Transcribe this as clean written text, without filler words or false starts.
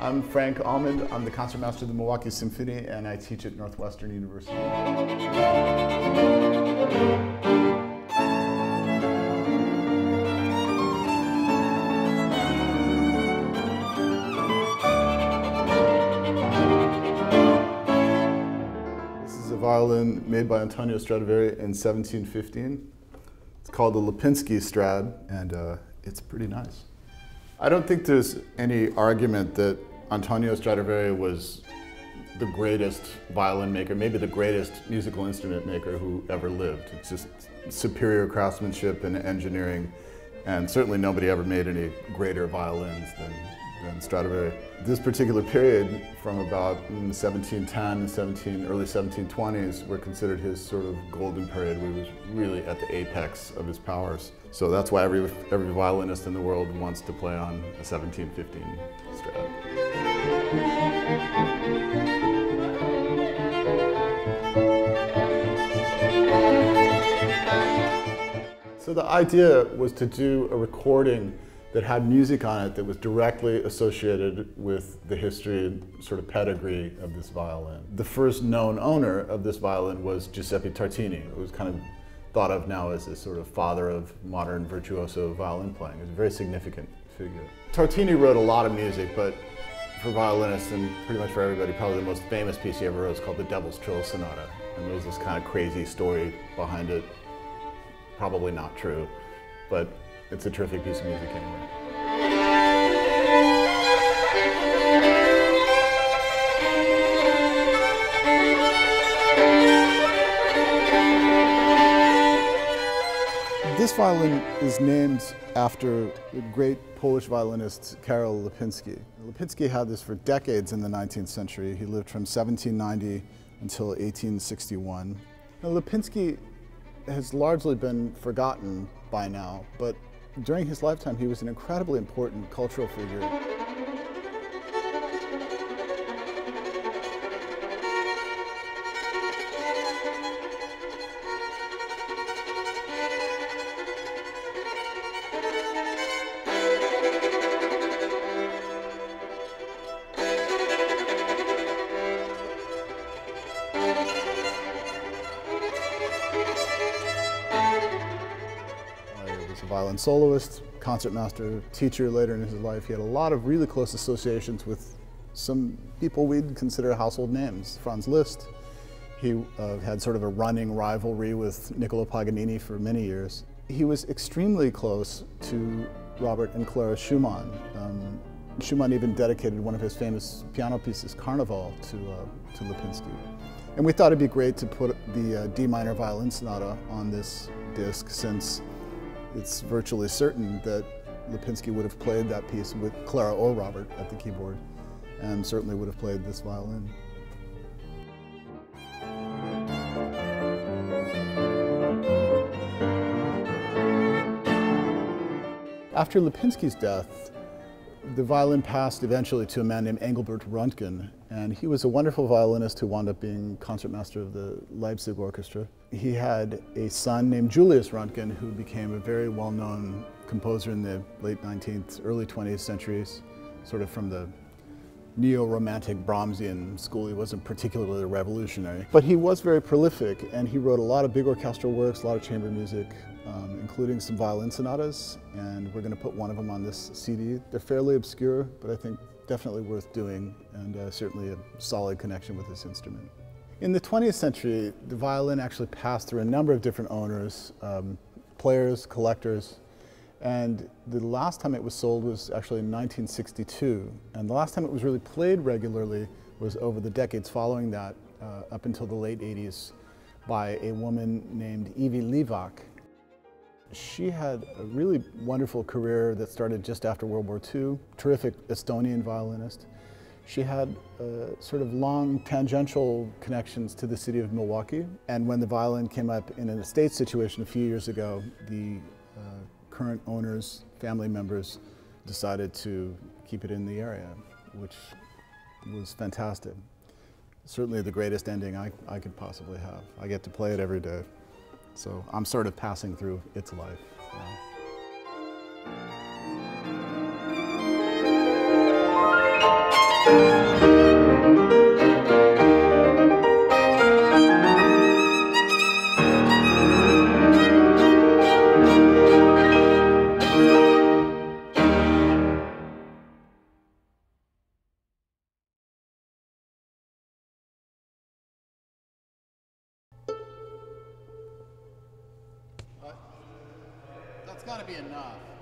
I'm Frank Almond. I'm the concertmaster of the Milwaukee Symphony, and I teach at Northwestern University. This is a violin made by Antonio Stradivari in 1715. It's called the Lipinski Strad, and it's pretty nice. I don't think there's any argument that Antonio Stradivari was the greatest violin maker, maybe the greatest musical instrument maker who ever lived. It's just superior craftsmanship and engineering, and certainly nobody ever made any greater violins than Stradivari. This particular period, from about 1710 to early 1720s, were considered his sort of golden period, where he was really at the apex of his powers. So that's why every violinist in the world wants to play on a 1715 Strad. So the idea was to do a recording that had music on it that was directly associated with the history and sort of pedigree of this violin. The first known owner of this violin was Giuseppe Tartini, who was kind of thought of now as this sort of father of modern virtuoso violin playing. He was a very significant figure. Tartini wrote a lot of music, but for violinists and pretty much for everybody, probably the most famous piece he ever wrote is called the Devil's Trill Sonata. And there's this kind of crazy story behind it. Probably not true, but it's a terrific piece of music anyway. This violin is named after the great Polish violinist Karol Lipinski. Lipinski had this for decades in the 19th century. He lived from 1790 until 1861. Now, Lipinski has largely been forgotten by now, but during his lifetime he was an incredibly important cultural figure. A violin soloist, concertmaster, teacher later in his life. He had a lot of really close associations with some people we'd consider household names. Franz Liszt. He had sort of a running rivalry with Niccolo Paganini for many years. He was extremely close to Robert and Clara Schumann. Schumann even dedicated one of his famous piano pieces, Carnival, to Lipinski. And we thought it'd be great to put the D minor violin sonata on this disc, since it's virtually certain that Lipinski would have played that piece with Clara or Robert at the keyboard, and certainly would have played this violin. After Lipinski's death, the violin passed eventually to a man named Engelbert Röntgen, and he was a wonderful violinist who wound up being concertmaster of the Leipzig Orchestra. He had a son named Julius Röntgen, who became a very well-known composer in the late 19th, early 20th centuries, sort of from the neo-romantic Brahmsian school. He wasn't particularly revolutionary, but he was very prolific, and he wrote a lot of big orchestral works, a lot of chamber music, including some violin sonatas, and we're going to put one of them on this CD. They're fairly obscure, but I think definitely worth doing, and certainly a solid connection with this instrument. In the 20th century, the violin actually passed through a number of different owners, players, collectors, and the last time it was sold was actually in 1962, and the last time it was really played regularly was over the decades following that, up until the late 80s, by a woman named Evie Livak. She had a really wonderful career that started just after World War II, terrific Estonian violinist. She had sort of long tangential connections to the city of Milwaukee, and when the violin came up in an estate situation a few years ago, the current owners, family members, decided to keep it in the area, which was fantastic. Certainly the greatest ending I could possibly have. I get to play it every day. So I'm sort of passing through its life now. That's got to be enough.